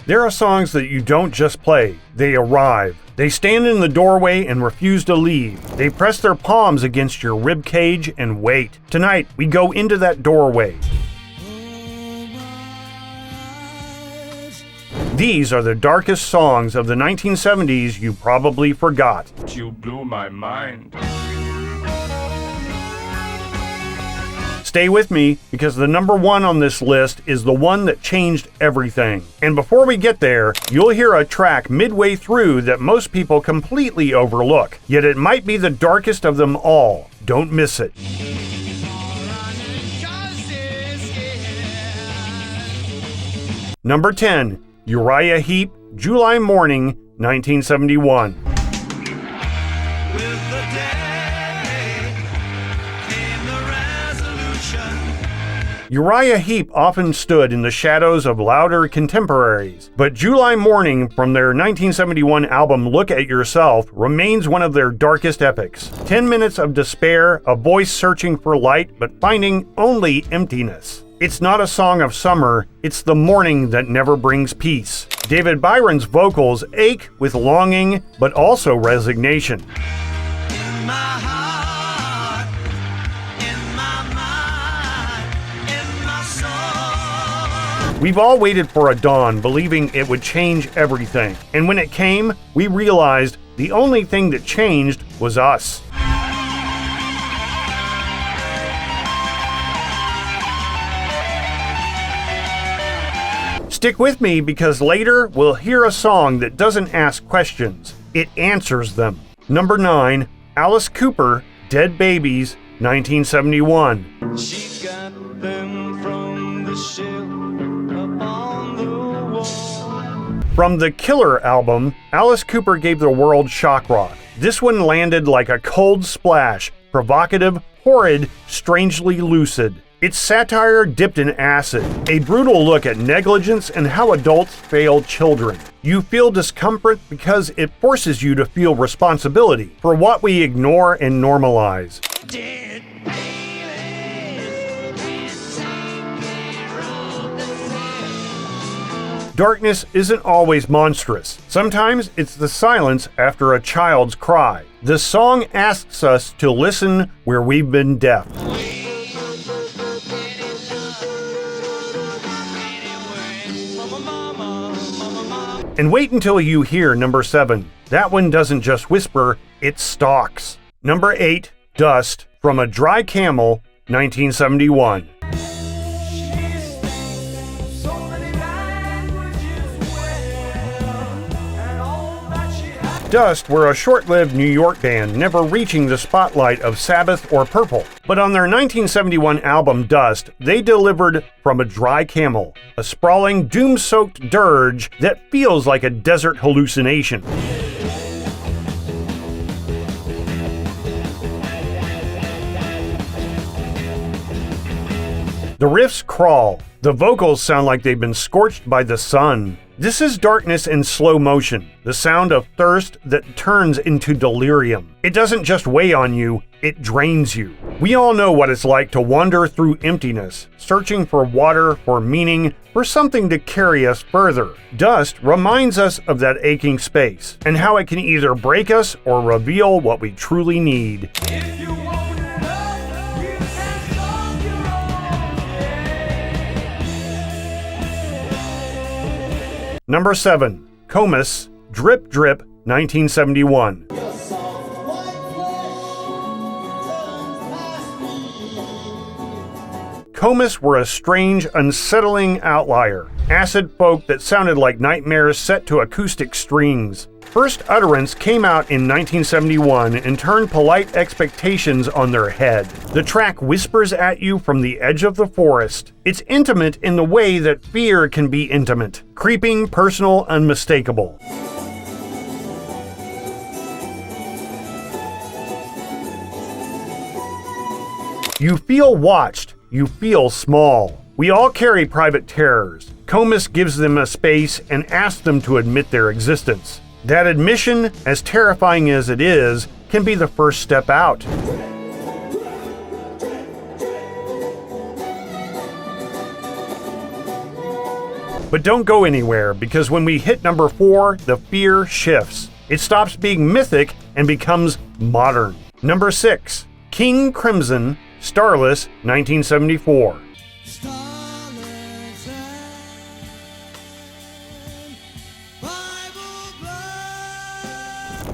There are songs that you don't just play, they arrive. They stand in the doorway and refuse to leave. They press their palms against your rib cage and wait. Tonight, we go into that doorway. These are the darkest songs of the 1970s you probably forgot. You blew my mind. Stay with me, because the number one on this list is the one that changed everything. And before we get there, you'll hear a track midway through that most people completely overlook. Yet it might be the darkest of them all. Don't miss it. Number 10. Uriah Heep, July Morning, 1971. Uriah Heep often stood in the shadows of louder contemporaries, but July Morning from their 1971 album Look at Yourself remains one of their darkest epics. 10 minutes of despair, a voice searching for light but finding only emptiness. It's not a song of summer, it's the morning that never brings peace. David Byron's vocals ache with longing, but also resignation. In my heart, in my mind, in my soul. We've all waited for a dawn, believing it would change everything. And when it came, we realized the only thing that changed was us. Stick with me, because later we'll hear a song that doesn't ask questions, it answers them. Number 9, Alice Cooper, Dead Babies, 1971. She got them from the shelf upon the wall. From the Killer album, Alice Cooper gave the world shock rock. This one landed like a cold splash, provocative, horrid, strangely lucid. It's satire dipped in acid, a brutal look at negligence and how adults fail children. You feel discomfort because it forces you to feel responsibility for what we ignore and normalize. Dead Darkness isn't always monstrous. Sometimes it's the silence after a child's cry. The song asks us to listen where we've been deaf. And wait until you hear number 7. That one doesn't just whisper, it stalks. Number 8, Dust, from A Dry Camel, 1971. Dust were a short-lived New York band, never reaching the spotlight of Sabbath or Purple. But on their 1971 album Dust, they delivered From a Dry Camel, a sprawling, doom-soaked dirge that feels like a desert hallucination. The riffs crawl. The vocals sound like they've been scorched by the sun. This is darkness in slow motion, the sound of thirst that turns into delirium. It doesn't just weigh on you, it drains you. We all know what it's like to wander through emptiness, searching for water, for meaning, for something to carry us further. Dust reminds us of that aching space, and how it can either break us or reveal what we truly need. If you want it up, you can stop your own. Number 7, Comus, Drip Drip, 1971. Comus were a strange, unsettling outlier. Acid folk that sounded like nightmares set to acoustic strings. First utterance came out in 1971 and turned polite expectations on their head. The track whispers at you from the edge of the forest. It's intimate in the way that fear can be intimate. Creeping, personal, unmistakable. You feel watched. You feel small. We all carry private terrors. Comus gives them a space and asks them to admit their existence. That admission, as terrifying as it is, can be the first step out. But don't go anywhere, because when we hit number 4, the fear shifts. It stops being mythic and becomes modern. Number 6, King Crimson, Starless, 1974.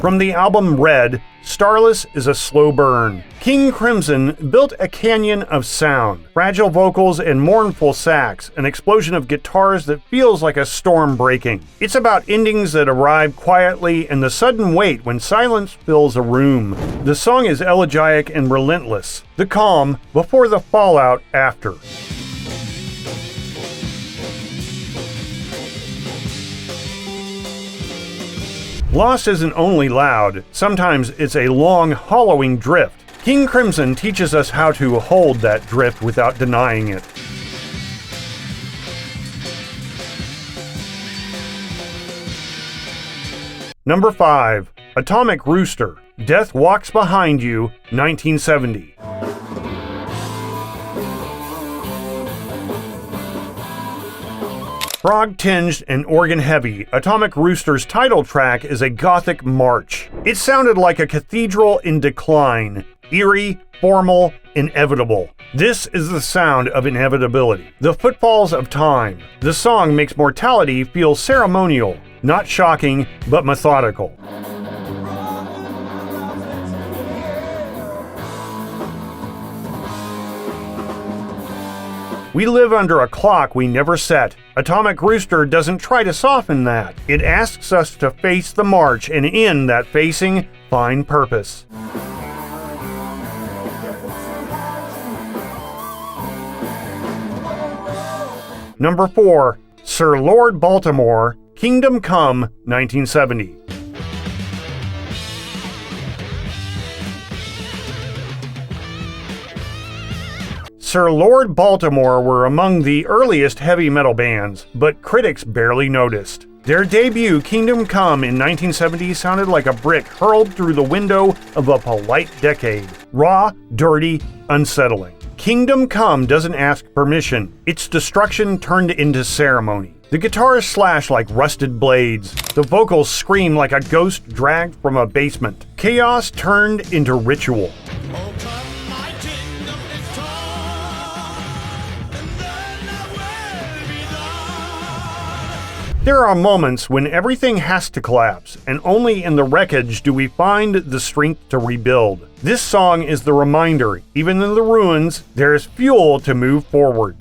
From the album Red, Starless is a slow burn. King Crimson built a canyon of sound, fragile vocals and mournful sax, an explosion of guitars that feels like a storm breaking. It's about endings that arrive quietly and the sudden wait when silence fills a room. The song is elegiac and relentless, the calm before the fallout after. Loss isn't only loud, sometimes it's a long, hollowing drift. King Crimson teaches us how to hold that drift without denying it. Number 5, Atomic Rooster, Death Walks Behind You, 1970. Frog-tinged and organ-heavy, Atomic Rooster's title track is a gothic march. It sounded like a cathedral in decline, eerie, formal, inevitable. This is the sound of inevitability, the footfalls of time. The song makes mortality feel ceremonial, not shocking, but methodical. We live under a clock we never set. Atomic Rooster doesn't try to soften that. It asks us to face the march and in that facing, find purpose. Number 4, Sir Lord Baltimore, Kingdom Come, 1970. Sir Lord Baltimore were among the earliest heavy metal bands, but critics barely noticed. Their debut, Kingdom Come, in 1970 sounded like a brick hurled through the window of a polite decade. Raw, dirty, unsettling. Kingdom Come doesn't ask permission. Its destruction turned into ceremony. The guitars slash like rusted blades. The vocals scream like a ghost dragged from a basement. Chaos turned into ritual. There are moments when everything has to collapse, and only in the wreckage do we find the strength to rebuild. This song is the reminder, even in the ruins, there is fuel to move forward.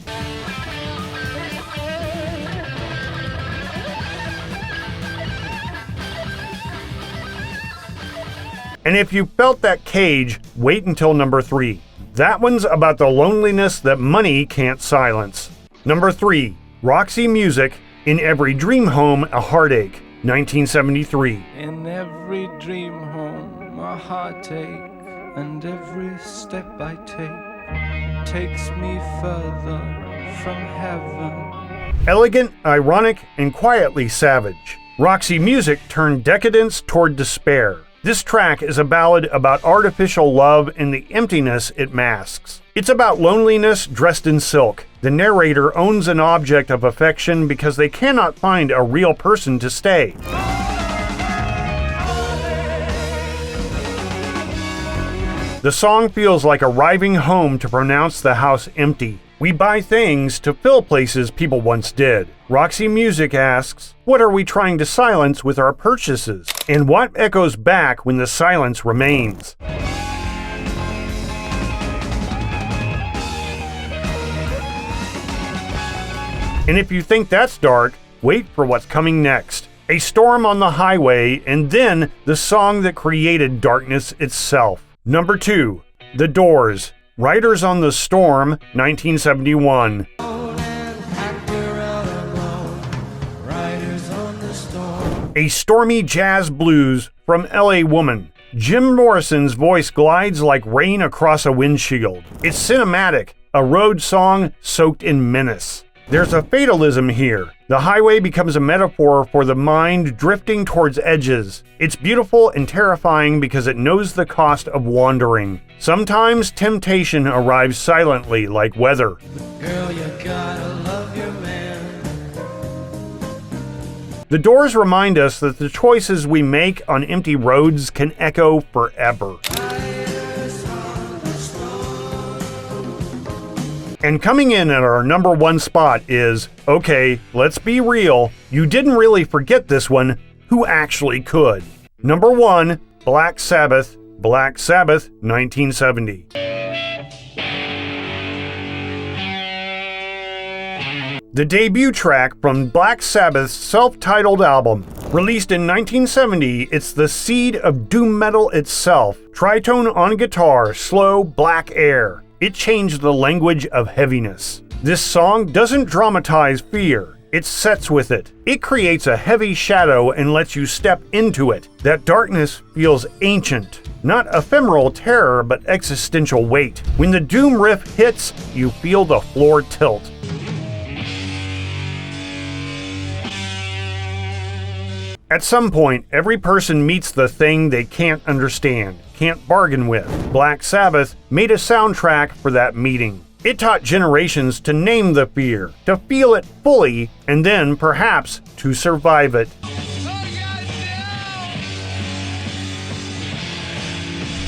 And if you felt that cage, wait until number 3. That one's about the loneliness that money can't silence. Number 3, Roxy Music, In Every Dream Home, a Heartache, 1973. In every dream home, a heartache, and every step I take takes me further from heaven. Elegant, ironic, and quietly savage, Roxy Music turned decadence toward despair. This track is a ballad about artificial love and the emptiness it masks. It's about loneliness dressed in silk. The narrator owns an object of affection because they cannot find a real person to stay. The song feels like arriving home to pronounce the house empty. We buy things to fill places people once did. Roxy Music asks, what are we trying to silence with our purchases? And what echoes back when the silence remains? And if you think that's dark, wait for what's coming next. A storm on the highway, and then the song that created darkness itself. Number 2, The Doors, Riders on the Storm, 1971. A stormy jazz blues from LA Woman. Jim Morrison's voice glides like rain across a windshield. It's cinematic, a road song soaked in menace. There's a fatalism here. The highway becomes a metaphor for the mind drifting towards edges. It's beautiful and terrifying because it knows the cost of wandering. Sometimes temptation arrives silently like weather. Girl, you gotta love your man. The Doors remind us that the choices we make on empty roads can echo forever. And coming in at our number 1 spot is, okay, let's be real, you didn't really forget this one, who actually could? Number 1, Black Sabbath, 1970. The debut track from Black Sabbath's self-titled album. Released in 1970, it's the seed of doom metal itself. Tritone on guitar, slow, black air. It changed the language of heaviness. This song doesn't dramatize fear. It sets with it. It creates a heavy shadow and lets you step into it. That darkness feels ancient. Not ephemeral terror, but existential weight. When the doom riff hits, you feel the floor tilt. At some point, every person meets the thing they can't understand, can't bargain with. Black Sabbath made a soundtrack for that meeting. It taught generations to name the fear, to feel it fully, and then, perhaps, to survive it.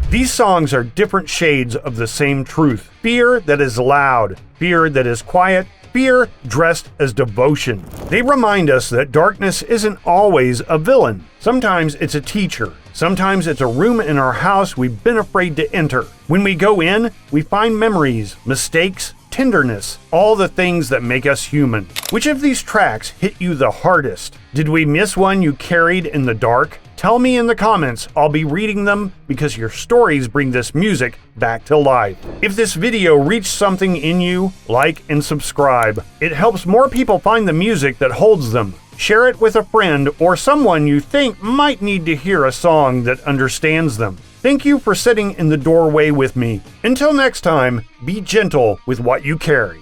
These songs are different shades of the same truth. Fear that is loud, fear that is quiet, fear dressed as devotion. They remind us that darkness isn't always a villain. Sometimes it's a teacher. Sometimes it's a room in our house we've been afraid to enter. When we go in, we find memories, mistakes, tenderness, all the things that make us human. Which of these tracks hit you the hardest? Did we miss one you carried in the dark? Tell me in the comments. I'll be reading them because your stories bring this music back to life. If this video reached something in you, like and subscribe. It helps more people find the music that holds them. Share it with a friend or someone you think might need to hear a song that understands them. Thank you for sitting in the doorway with me. Until next time, be gentle with what you carry.